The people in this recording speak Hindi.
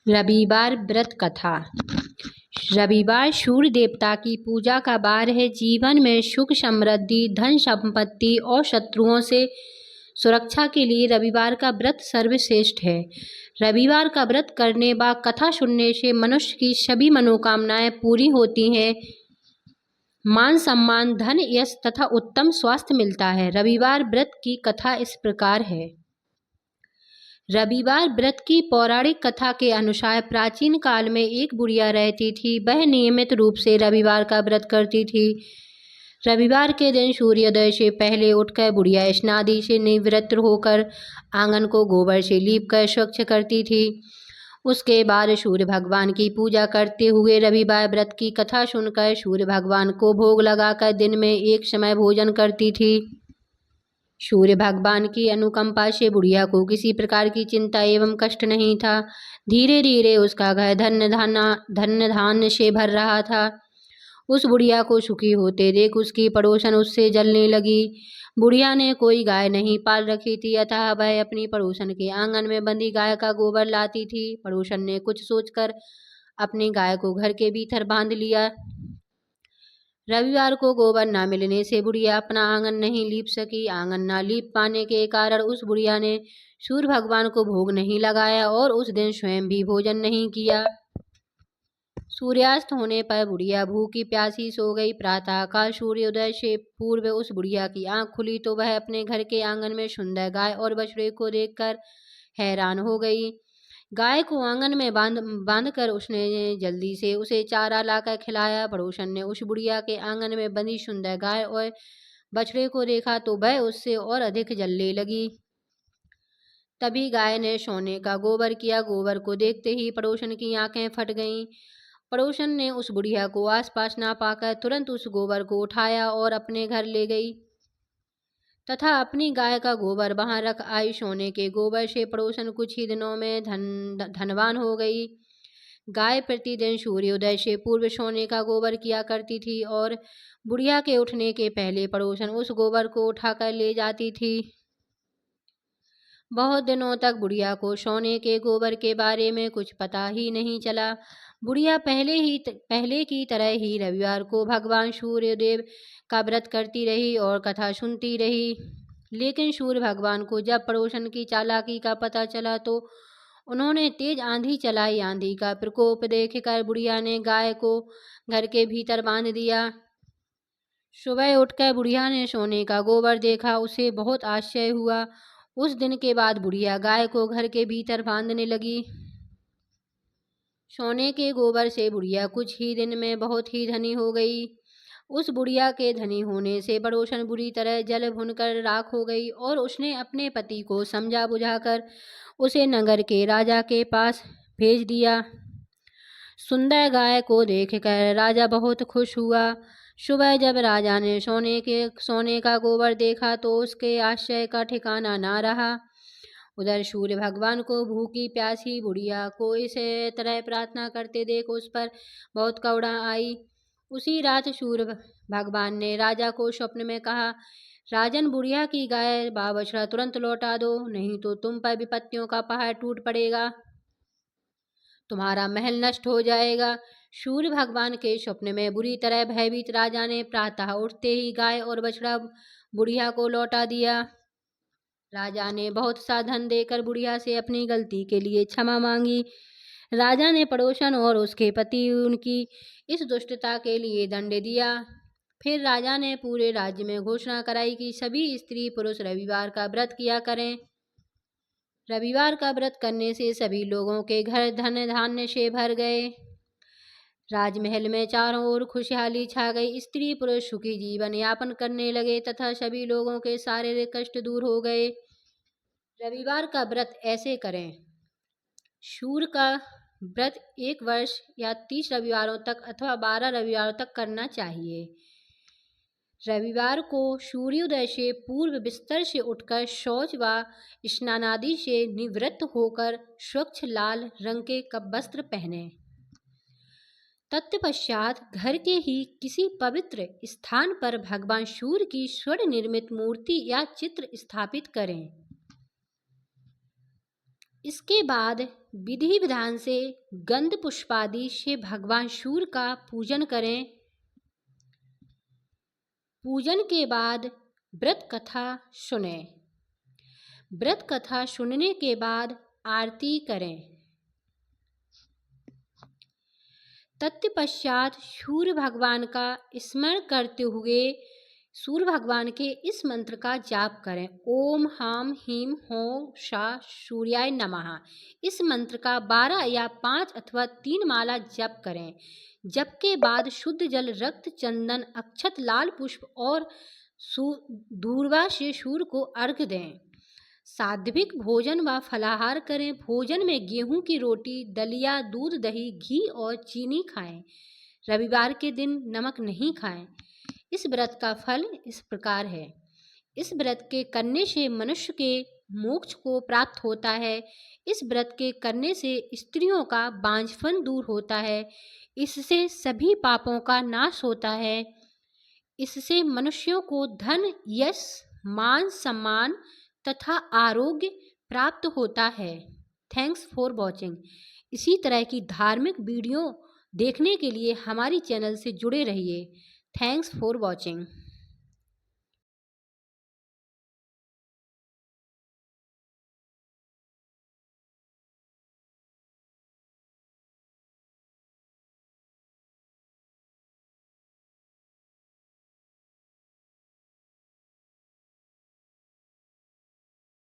रविवार व्रत कथा। रविवार सूर्य देवता की पूजा का वार है। जीवन में सुख समृद्धि, धन संपत्ति और शत्रुओं से सुरक्षा के लिए रविवार का व्रत सर्वश्रेष्ठ है। रविवार का व्रत करने व कथा सुनने से मनुष्य की सभी मनोकामनाएं पूरी होती हैं। मान सम्मान, धन, यश तथा उत्तम स्वास्थ्य मिलता है। रविवार व्रत की कथा इस प्रकार है। रविवार व्रत की पौराणिक कथा के अनुसार प्राचीन काल में एक बुढ़िया रहती थी। वह नियमित रूप से रविवार का व्रत करती थी। रविवार के दिन सूर्योदय से पहले उठकर बुढ़िया स्नादि से निवृत्त होकर आंगन को गोबर से लीपकर स्वच्छ करती थी। उसके बाद सूर्य भगवान की पूजा करते हुए रविवार व्रत की कथा सुनकर सूर्य भगवान को भोग लगाकर दिन में एक समय भोजन करती थी। सूर्य भगवान की अनुकंपा से बुढ़िया को किसी प्रकार की चिंता एवं कष्ट नहीं था। धीरे धीरे उसका घर धन धान्य से भर रहा था। उस बुढ़िया को सुखी होते देख उसकी पड़ोसन उससे जलने लगी। बुढ़िया ने कोई गाय नहीं पाल रखी थी, अतः वह अपनी पड़ोसन के आंगन में बंधी गाय का गोबर लाती थी। पड़ोसन ने कुछ सोचकर अपनी गाय को घर के भीतर बांध लिया। रविवार को गोबर न मिलने से बुढ़िया अपना आंगन नहीं लीप सकी। आंगन न लीप पाने के कारण उस बुढ़िया ने सूर्य भगवान को भोग नहीं लगाया और उस दिन स्वयं भी भोजन नहीं किया। सूर्यास्त होने पर बुढ़िया भूखी प्यासी सो गई। प्रातः काल सूर्योदय से पूर्व उस बुढ़िया की आंख खुली तो वह अपने घर के आंगन में सुंदर गाय और बछड़े को देखकर हैरान हो गई। गाय को आंगन में बांधकर उसने जल्दी से उसे चारा लाकर खिलाया। पड़ोसन ने उस बुढ़िया के आंगन में बंधी सुंदर गाय और बछड़े को देखा तो वह उससे और अधिक जलने लगी। तभी गाय ने सोने का गोबर किया। गोबर को देखते ही पड़ोसन की आंखें फट गईं। पड़ोसन ने उस बुढ़िया को आसपास ना पाकर तुरंत उस गोबर को उठाया और अपने घर ले गई तथा अपनी गाय का गोबर वहां रख आई। सोने के गोबर से पड़ोसन कुछ ही दिनों में धनवान हो गई। गाय प्रतिदिन सूर्योदय से पूर्व सोने का गोबर किया करती थी और बुढ़िया के उठने के पहले पड़ोसन उस गोबर को उठाकर ले जाती थी। बहुत दिनों तक बुढ़िया को सोने के गोबर के बारे में कुछ पता ही नहीं चला। बुढ़िया पहले की तरह ही रविवार को भगवान सूर्यदेव का व्रत करती रही और कथा सुनती रही। लेकिन सूर्य भगवान को जब पड़ोसन की चालाकी का पता चला तो उन्होंने तेज आंधी चलाई। आंधी का प्रकोप देखकर बुढ़िया ने गाय को घर के भीतर बांध दिया। सुबह उठकर बुढ़िया ने सोने का गोबर देखा। उसे बहुत आश्चर्य हुआ। उस दिन के बाद बुढ़िया गाय को घर के भीतर बांधने लगी। सोने के गोबर से बुढ़िया कुछ ही दिन में बहुत ही धनी हो गई। उस बुढ़िया के धनी होने से पड़ोसन बुरी तरह जल भुनकर राख हो गई और उसने अपने पति को समझा बुझाकर उसे नगर के राजा के पास भेज दिया। सुंदर गाय को देखकर राजा बहुत खुश हुआ। सुबह जब राजा ने सोने का गोबर देखा तो उसके आश्चर्य का ठिकाना ना रहा। उधर सूर्य भगवान को भूखी प्यासी बुढ़िया को इस तरह प्रार्थना करते देख उस पर बहुत करुणा आई। उसी रात सूर्य भगवान ने राजा को स्वप्न में कहा, राजन, बुढ़िया की गाय व बछड़ा तुरंत लौटा दो, नहीं तो तुम पर विपत्तियों का पहाड़ टूट पड़ेगा, तुम्हारा महल नष्ट हो जाएगा। सूर्य भगवान के स्वप्न में बुरी तरह भयभीत राजा ने प्रातः उठते ही गाय और बछड़ा बुढ़िया को लौटा दिया। राजा ने बहुत सा धन देकर बुढ़िया से अपनी गलती के लिए क्षमा मांगी। राजा ने पड़ोसन और उसके पति उनकी इस दुष्टता के लिए दंड दिया। फिर राजा ने पूरे राज्य में घोषणा कराई कि सभी स्त्री पुरुष रविवार का व्रत किया करें। रविवार का व्रत करने से सभी लोगों के घर धन धान्य से भर गए। राजमहल में चारों ओर खुशहाली छा गई। स्त्री पुरुष सुखी जीवन यापन करने लगे तथा सभी लोगों के शारीरिक कष्ट दूर हो गए। रविवार का व्रत ऐसे करें। सूर्य का व्रत 1 वर्ष या 30 रविवारों तक अथवा 12 रविवारों तक करना चाहिए। रविवार को सूर्योदय से पूर्व बिस्तर से उठकर शौच व स्नान आदि से निवृत्त होकर स्वच्छ लाल रंग के वस्त्र पहने। तत्पश्चात घर के ही किसी पवित्र स्थान पर भगवान सूर्य की स्वर्ण निर्मित मूर्ति या चित्र स्थापित करें। इसके बाद विधि विधान से गंध पुष्पादि से भगवान सूर्य का पूजन करें। पूजन के बाद व्रत कथा सुने। व्रत कथा सुनने के बाद आरती करें। तत्पश्चात सूर्य भगवान का स्मरण करते हुए सूर्य भगवान के इस मंत्र का जाप करें। ओम हम हीम हो शा सूर्याय नमः। इस मंत्र का 12 या 5 अथवा 3 माला जप करें। जप के बाद शुद्ध जल, रक्त, चंदन, अक्षत, लाल पुष्प और दूर्वा से सूर्य को अर्घ्य दें। सात्विक भोजन व फलाहार करें। भोजन में गेहूं की रोटी, दलिया, दूध, दही, घी और चीनी खाएं। रविवार के दिन नमक नहीं खाएं। इस व्रत का फल इस प्रकार है। इस व्रत के करने से मनुष्य के मोक्ष को प्राप्त होता है। इस व्रत के करने से स्त्रियों का बांझपन दूर होता है। इससे सभी पापों का नाश होता है। इससे मनुष्यों को धन, यश, मान, सम्मान तथा आरोग्य प्राप्त होता है। Thanks for watching. इसी तरह की धार्मिक वीडियो देखने के लिए हमारी चैनल से जुड़े रहिए। Thanks for watching.